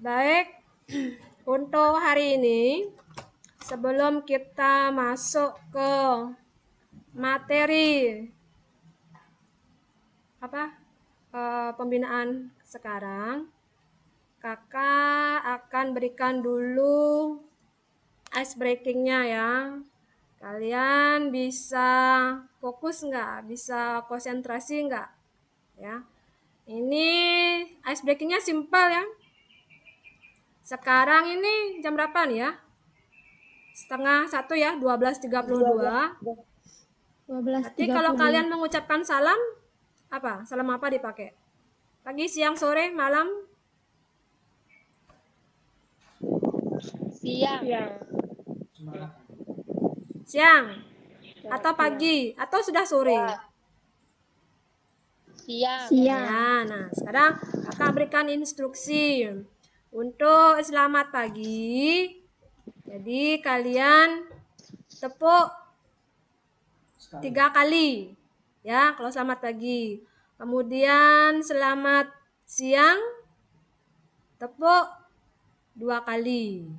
Baik, untuk hari ini sebelum kita masuk ke materi pembinaan sekarang, kakak akan berikan dulu ice breakingnya ya. Kalian bisa fokus nggak? Bisa konsentrasi nggak? Ya, ini ice breakingnya simpel ya. Sekarang ini jam berapa nih ya? Setengah satu ya, 12.32. Berarti kalau kalian mengucapkan salam, apa? Salam apa dipakai? Pagi, siang, sore, malam? Siang. Siang. Atau pagi? Atau sudah sore? Siang. Ya, nah sekarang kakak berikan instruksi. Untuk selamat pagi, jadi kalian tepuk 3 kali. Ya, kalau selamat pagi. Kemudian selamat siang, tepuk 2 kali.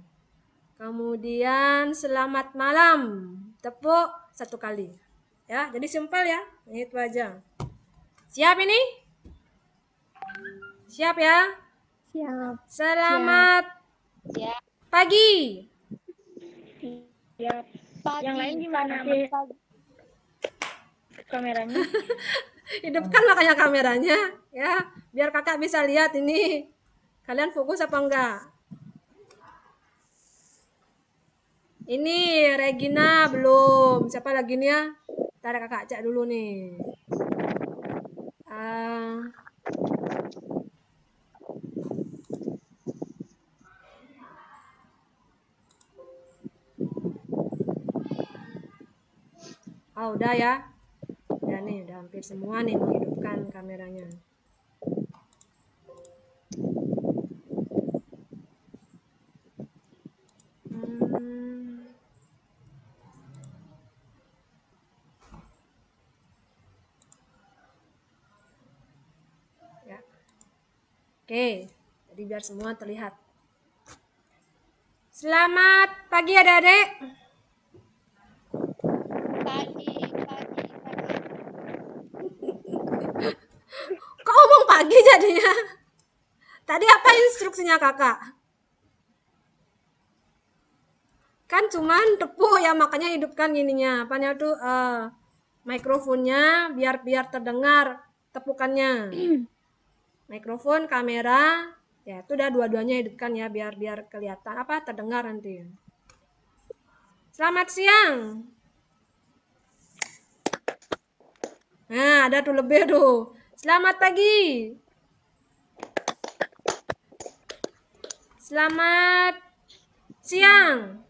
Kemudian selamat malam, tepuk 1 kali. Ya, jadi simpel ya. Itu aja. Siap ini? Siap ya? Siap. Selamat pagi. Siap. Pagi. Yang lain gimana? Kameranya? Hidupkan makanya kameranya ya, biar kakak bisa lihat ini kalian fokus apa enggak. Ini Regina belum, siapa lagi nih ya? Ntar kakak cek dulu nih. Udah ya. Udah nih, udah hampir semua nih menghidupkan kameranya. Ya. Oke, jadi biar semua terlihat. Selamat pagi adik-adik. Pagi. Kok ngomong pagi jadinya? Tadi apa instruksinya kakak? Kan cuman tepuk ya, makanya hidupkan ininya. Apanya tuh mikrofonnya biar terdengar tepukannya. Mikrofon, kamera, ya itu udah dua-duanya hidupkan ya biar kelihatan terdengar nanti. Selamat siang. Nah, ada tuh lebih tuh. Selamat pagi. Selamat siang.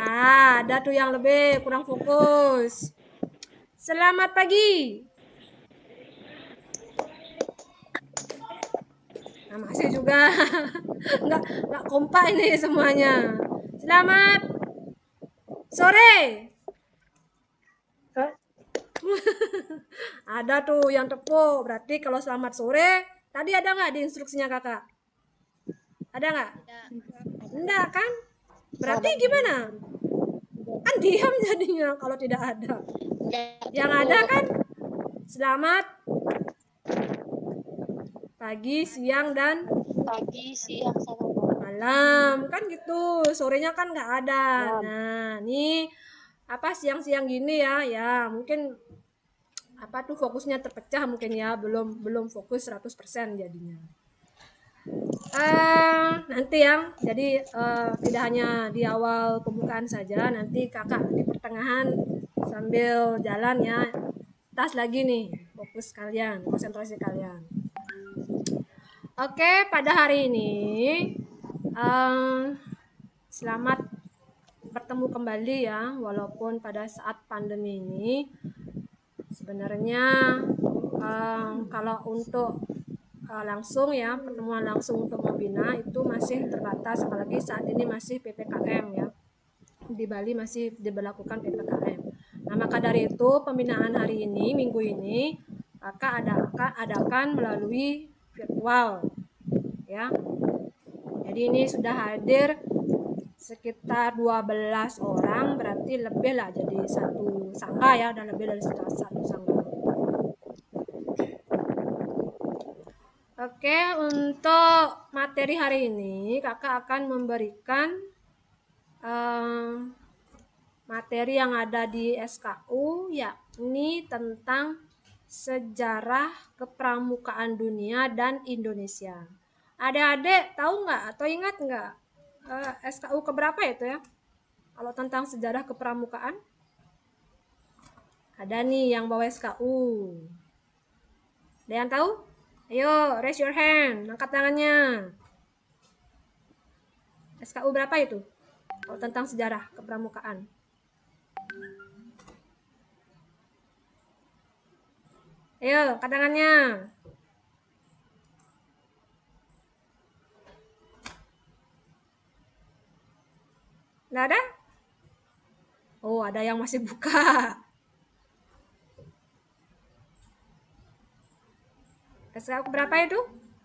Ada tuh yang lebih kurang fokus. Selamat pagi. Nah, masih juga nggak kompak ini semuanya. Selamat sore. Ada tuh yang tepuk. Berarti kalau selamat sore, tadi ada nggak di instruksinya kakak? Ada nggak? Enggak kan? Berarti gimana? Kan diam jadinya kalau tidak ada. Yang ada kan selamat pagi, siang, dan malam. Kan gitu. Sorenya kan nggak ada. Nah, nih siang-siang gini ya mungkin fokusnya terpecah mungkin ya, belum fokus 100% jadinya. Nanti ya, jadi tidak hanya di awal pembukaan saja, nanti kakak di pertengahan sambil jalan ya, tas lagi nih fokus kalian, konsentrasi kalian. Oke, pada hari ini selamat bertemu kembali ya, walaupun pada saat pandemi ini sebenarnya kalau untuk langsung ya, pertemuan langsung untuk membina itu masih terbatas, apalagi saat ini masih PPKM ya. Di Bali masih diberlakukan PPKM. Nah, maka dari itu pembinaan hari ini, minggu ini, kakak adakan melalui virtual ya. Jadi ini sudah hadir sekitar 12 orang, berarti lebih lah jadi satu sangga ya, udah lebih dari satu sangga. Oke, untuk materi hari ini kakak akan memberikan materi yang ada di SKU, yakni tentang sejarah kepramukaan dunia dan Indonesia. Adik-adik tahu nggak atau ingat nggak SKU keberapa itu ya? Kalau tentang sejarah kepramukaan? Ada nih yang bawa SKU. Ada yang tahu? Ayo, raise your hand, angkat tangannya. SKU berapa itu? Kalau tentang sejarah kepramukaan. Ayo, angkat tangannya. Nggak ada? Oh, ada yang masih buka. SKU berapa itu?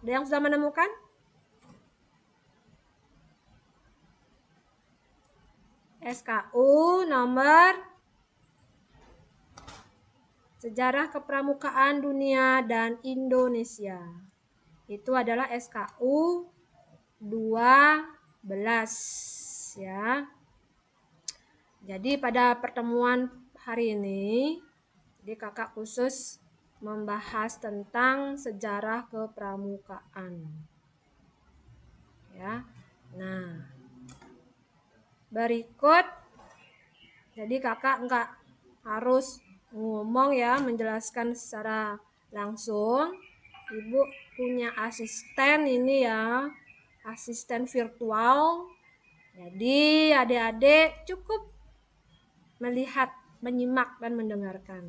Ada yang sudah menemukan? SKU nomor Sejarah Kepramukaan Dunia dan Indonesia. Itu adalah SKU 12 ya. Jadi pada pertemuan hari ini, jadi kakak khusus membahas tentang sejarah kepramukaan. Ya. Nah, berikut, jadi kakak enggak harus ngomong ya, menjelaskan secara langsung. Ibu punya asisten ini ya, asisten virtual. Jadi adik-adik cukup melihat, menyimak dan mendengarkan.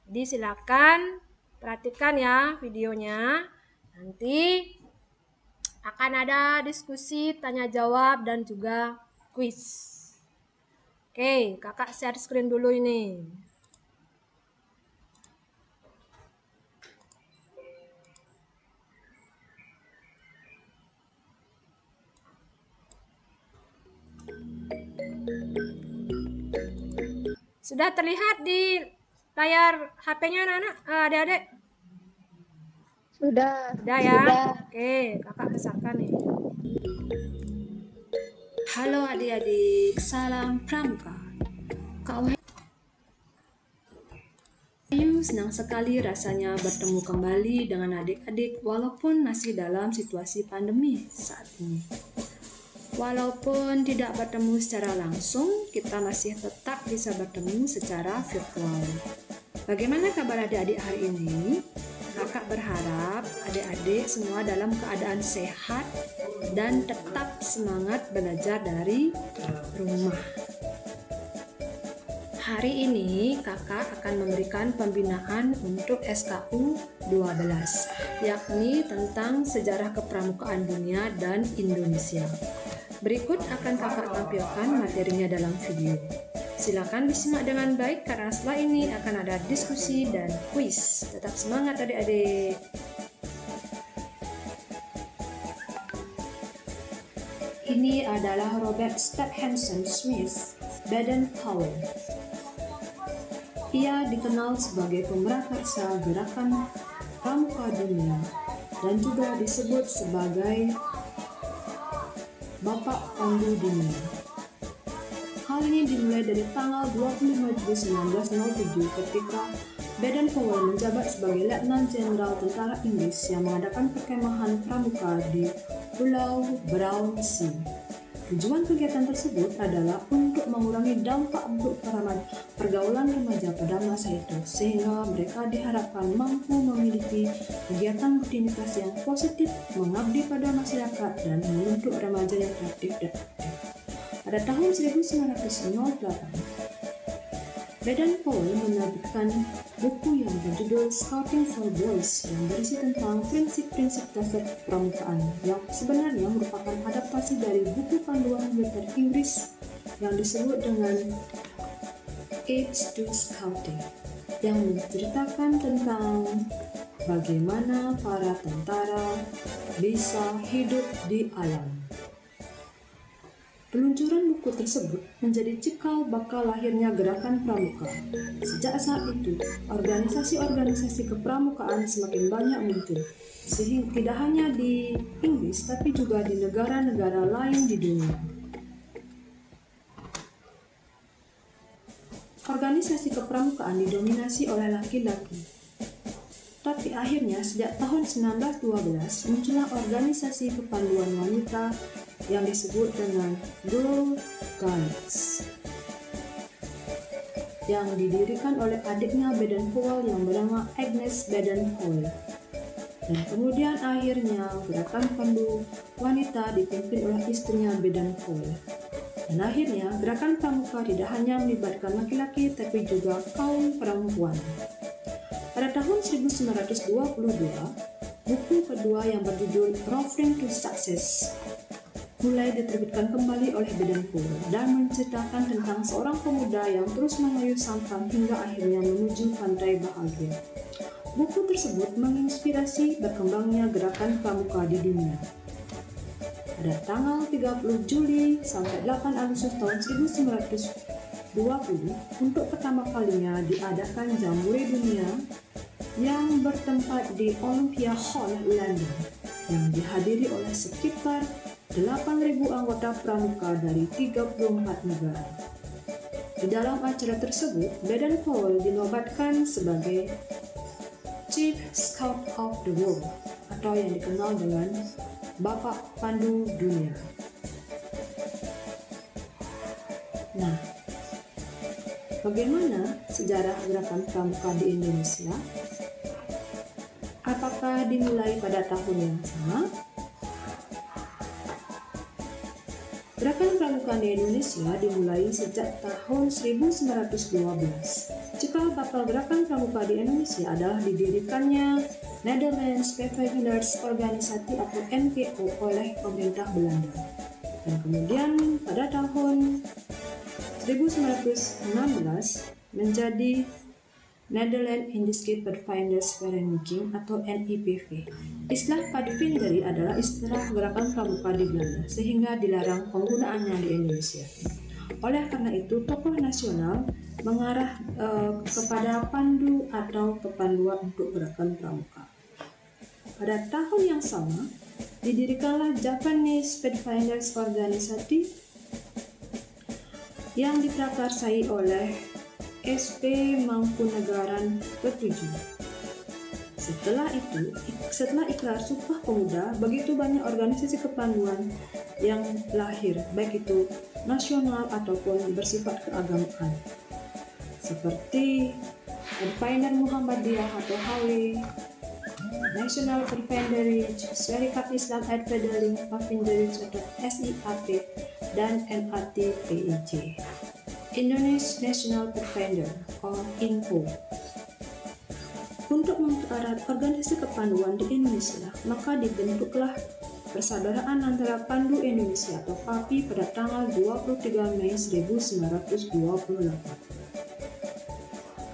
Jadi silakan perhatikan ya videonya. Nanti akan ada diskusi, tanya jawab dan juga quiz. Oke, kakak share screen dulu ini. Sudah terlihat di layar HP-nya anak-anak, adik-adik? Sudah. Sudah ya? Sudah. Oke, kakak besarkan nih. Halo adik-adik, salam pramuka. Kak Wahyu senang sekali rasanya bertemu kembali dengan adik-adik walaupun masih dalam situasi pandemi saat ini. Walaupun tidak bertemu secara langsung, kita masih tetap bisa bertemu secara virtual. Bagaimana kabar adik-adik hari ini? Kakak berharap adik-adik semua dalam keadaan sehat dan tetap semangat belajar dari rumah. Hari ini kakak akan memberikan pembinaan untuk SKU 12, yakni tentang sejarah kepramukaan dunia dan Indonesia. Berikut akan kakak tampilkan materinya dalam video. Silakan disimak dengan baik karena setelah ini akan ada diskusi dan kuis. Tetap semangat adik-adik. Ini adalah Robert Stephenson Smith Baden-Powell. Ia dikenal sebagai pemrakarsa gerakan pramuka dunia dan juga disebut sebagai Bapak Pandu Dunia. Hal ini dimulai dari tanggal 25 Juli 1907 ketika Baden-Powell menjabat sebagai Letnan Jenderal Tentara Inggris yang mengadakan perkemahan pramuka di Pulau Brownsea. Tujuan kegiatan tersebut adalah untuk mengurangi dampak buruk pergaulan remaja pada masa itu, sehingga mereka diharapkan mampu memiliki kegiatan rutinitas yang positif, mengabdi pada masyarakat, dan membentuk remaja yang kreatif dan aktif. Pada tahun 1908, Baden-Powell menerbitkan buku yang berjudul Scouting for Boys yang berisi tentang prinsip-prinsip dasar pramukaan yang sebenarnya merupakan adaptasi dari buku panduan militer Inggris yang disebut dengan Aids to Scouting yang menceritakan tentang bagaimana para tentara bisa hidup di alam. Peluncuran buku tersebut menjadi cikal bakal lahirnya gerakan pramuka. Sejak saat itu, organisasi-organisasi kepramukaan semakin banyak muncul, sehingga tidak hanya di Inggris tapi juga di negara-negara lain di dunia. Organisasi kepramukaan didominasi oleh laki-laki. Tapi akhirnya sejak tahun 1912 muncullah organisasi kepanduan wanita yang disebut dengan Girl Guides yang didirikan oleh adiknya Baden-Powell yang bernama Agnes Baden-Powell. Dan kemudian akhirnya gerakan pandu wanita dipimpin oleh istrinya Baden-Powell. Dan akhirnya gerakan pramuka tidak hanya melibatkan laki-laki tapi juga kaum perempuan. Pada tahun 1922, buku kedua yang berjudul Roving to Success mulai diterbitkan kembali oleh Baden-Powell dan menceritakan tentang seorang pemuda yang terus mengayuh sampan hingga akhirnya menuju pantai bahagia. Buku tersebut menginspirasi berkembangnya gerakan pramuka di dunia. Pada tanggal 30 Juli sampai 8 Agustus tahun 1920, untuk pertama kalinya diadakan Jambore Dunia yang bertempat di Olympia Hall, London, yang dihadiri oleh sekitar 8.000 anggota pramuka dari 34 negara. Di dalam acara tersebut, Baden-Powell dinobatkan sebagai Chief Scout of the World atau yang dikenal dengan Bapak Pandu Dunia. Nah, bagaimana sejarah gerakan pramuka di Indonesia? Apakah dimulai pada tahun yang sama? Gerakan pramuka di Indonesia dimulai sejak tahun 1912. Cikal bakal gerakan pramuka di Indonesia adalah didirikannya Netherlands Pathfinders Organisasi atau NPO oleh pemerintah Belanda. Dan kemudian pada tahun 1916 menjadi Netherlands Indiske Pathfinders Vereniging atau NIPV. Istilah Pathfindery adalah istilah gerakan pramuka di Belanda sehingga dilarang penggunaannya di Indonesia. Oleh karena itu, tokoh nasional mengarah kepada pandu atau kepanduan untuk gerakan pramuka. Pada tahun yang sama, didirikanlah Japanese Pathfinders Organisasi yang diprakarsai oleh SP Mangkunegaran ke-7. Setelah ikrar Sumpah Pemuda, begitu banyak organisasi kepanduan yang lahir, baik itu nasional ataupun bersifat keagamaan, seperti Pathfinder Muhammadiyah atau HW, National Pathfindery, Syarikat Islam Pathfindering Pathfindery atau SIAP, dan NATPIJ. Indonesia National Pathfinder or INPO. Untuk mempererat organisasi kepanduan di Indonesia, maka dibentuklah Persaudaraan Antara Pandu Indonesia atau PAPI pada tanggal 23 Mei 1928.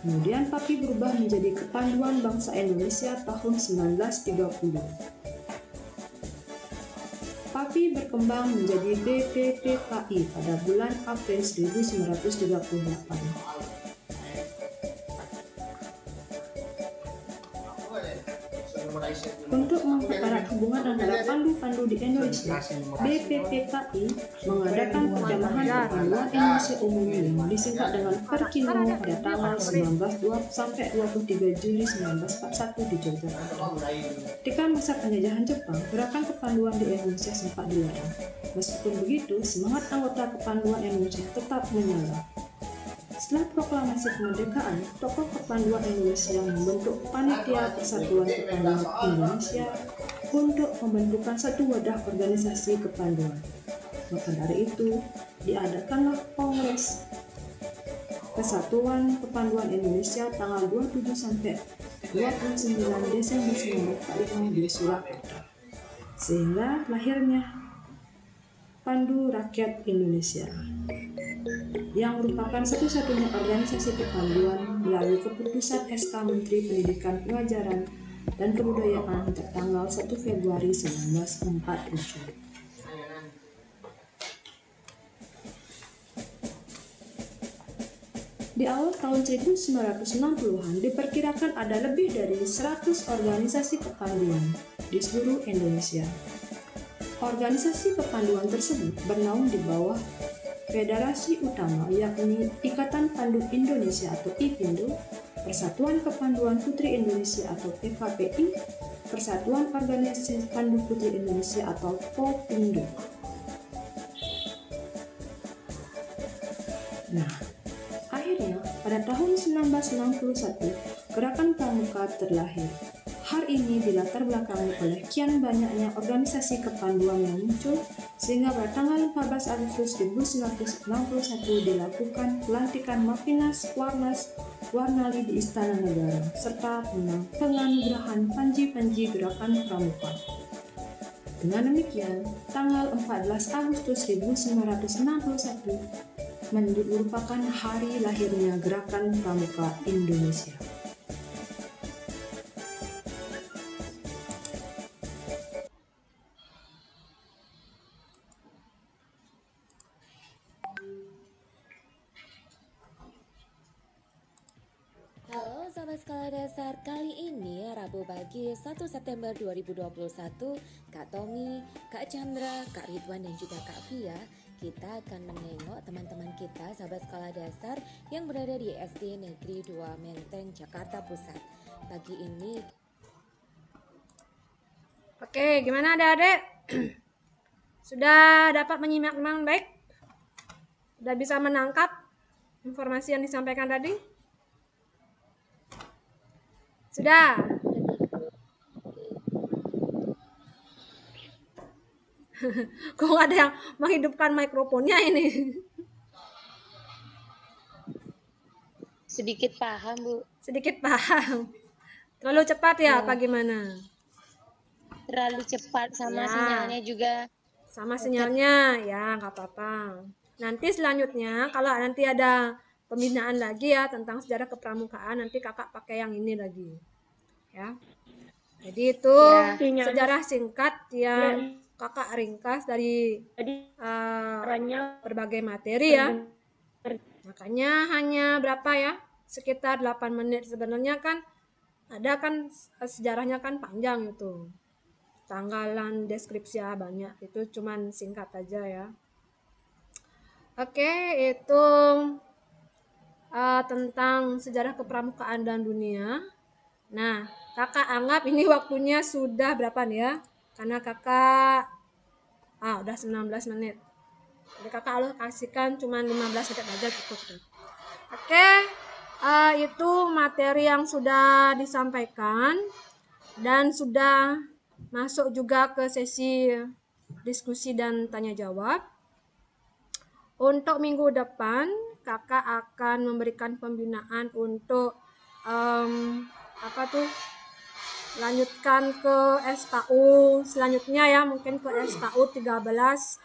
Kemudian PAPI berubah menjadi Kepanduan Bangsa Indonesia tahun 1930. PAPI berkembang menjadi BPPKI pada bulan April 1938. Untuk mempererat hubungan antara pandu-pandu di Indonesia, BPPKI mengadakan perjamahan kepanduan Indonesia umum yang disingkat dengan Perkino pada tanggal 19 sampai 23 Juli 1941 di Yogyakarta. Ketika masa penjajahan Jepang, gerakan kepanduan di Indonesia sempat dilarang. Meskipun begitu, semangat anggota kepanduan Indonesia tetap menyala. Setelah proklamasi kemerdekaan, tokoh kepanduan Indonesia membentuk Panitia Persatuan Kepanduan Indonesia untuk membentukkan satu wadah organisasi kepanduan. Maka dari itu, diadakanlah Kongres Kesatuan Kepanduan Indonesia tanggal 27 sampai 29 Desember 1945 di Surakarta. Sehingga lahirnya Pandu Rakyat Indonesia, yang merupakan satu-satunya organisasi kepanduan melalui keputusan SK Menteri Pendidikan Pengajaran dan Kebudayaan tertanggal 1 Februari 1947. Di awal tahun 1960-an diperkirakan ada lebih dari 100 organisasi kepanduan di seluruh Indonesia. Organisasi kepanduan tersebut bernaung di bawah federasi utama yakni Ikatan Pandu Indonesia atau IPINDO, Persatuan Kepanduan Putri Indonesia atau PKPI, Persatuan Organisasi Pandu Putri Indonesia atau POPINDO. Nah, akhirnya pada tahun 1961 Gerakan Pramuka terlahir. Hal ini dilatar belakangi oleh kian banyaknya organisasi kepanduan yang muncul, sehingga pada tanggal 14 Agustus 1961 dilakukan pelantikan Mafinas Warnas Warnali di Istana Negara, serta penganugerahan Panji-Panji Gerakan Pramuka. Dengan demikian, tanggal 14 Agustus 1961 merupakan hari lahirnya Gerakan Pramuka Indonesia. Halo Sobat Sekolah Dasar, kali ini Rabu pagi 1 September 2021, Kak Tommy, Kak Chandra, Kak Ridwan dan juga Kak Via, kita akan menengok teman-teman kita Sobat Sekolah Dasar yang berada di SD Negeri 2 Menteng, Jakarta Pusat. Pagi ini Oke, gimana adik-adik? Sudah dapat menyimak dengan baik? Sudah bisa menangkap informasi yang disampaikan tadi? Sudah? Kok nggak ada yang menghidupkan mikrofonnya ini? Sedikit paham, Bu. Sedikit paham. Terlalu cepat ya, Ya. apa gimana? Terlalu cepat sama Ya. sinyalnya juga. Sama sinyalnya, ya nggak apa-apa. Nanti selanjutnya, kalau nanti ada pembinaan lagi ya tentang sejarah kepramukaan, nanti kakak pakai yang ini lagi. Ya. Jadi itu Ya. sejarah singkat yang kakak ringkas dari Jadi caranya berbagai materi ya. Makanya hanya berapa ya? Sekitar 8 menit. Sebenarnya kan ada kan sejarahnya kan panjang itu. Tanggalan, deskripsi banyak. Itu cuman singkat aja ya. Oke, itu tentang sejarah kepramukaan dan dunia. Nah, kakak anggap ini waktunya sudah berapa nih ya? Karena kakak udah 19 menit. Jadi kakak alokasikan cuma 15 menit aja cukup. Oke, itu materi yang sudah disampaikan dan sudah masuk juga ke sesi diskusi dan tanya jawab. Untuk minggu depan kakak akan memberikan pembinaan untuk lanjutkan ke SKU selanjutnya ya, mungkin ke SKU 13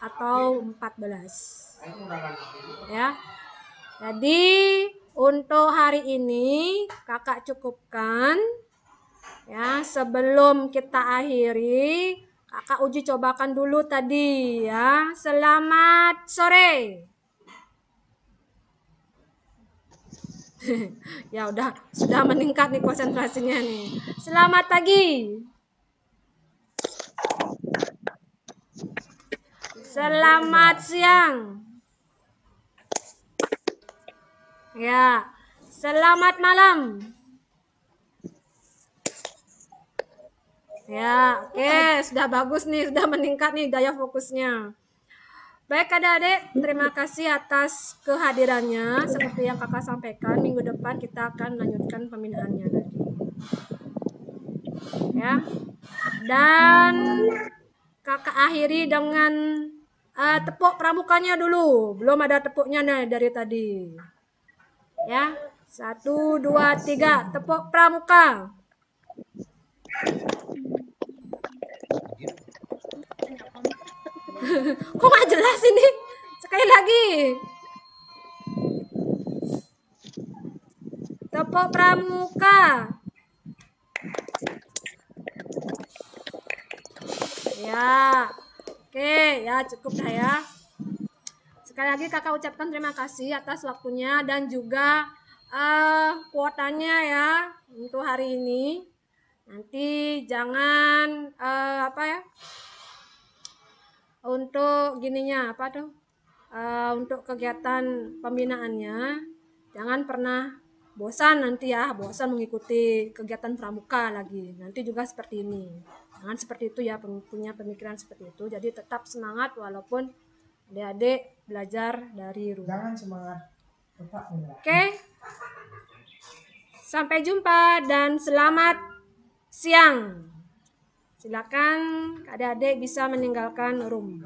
atau 14 ya. Jadi untuk hari ini kakak cukupkan ya. Sebelum kita akhiri, kakak uji cobakan dulu tadi ya. Selamat sore. Ya sudah meningkat nih konsentrasinya nih. Selamat pagi. Selamat siang. Ya, selamat malam. Ya, oke, sudah bagus nih, sudah meningkat nih daya fokusnya. Baik adik-adik, terima kasih atas kehadirannya. Seperti yang kakak sampaikan, minggu depan kita akan lanjutkan pembinaannya lagi. Ya, dan kakak akhiri dengan tepuk pramukanya dulu. Belum ada tepuknya nih dari tadi. Ya, 1, 2, 3, tepuk pramuka. Kok nggak jelas ini? Sekali lagi. Tepuk pramuka. Ya. Oke, ya cukup dah ya. Sekali lagi kakak ucapkan terima kasih atas waktunya dan juga kuotanya ya untuk hari ini. Nanti jangan apa ya? Untuk gininya apa tuh? Untuk kegiatan pembinaannya jangan pernah bosan nanti ya, bosan mengikuti kegiatan pramuka lagi. Nanti juga seperti ini. Jangan seperti itu ya, punya pemikiran seperti itu. Jadi tetap semangat walaupun adik-adik belajar dari rumah. Jangan semangat. Tetap menyerah. Oke. Sampai jumpa dan selamat siang. Silakan adik-adik bisa meninggalkan room.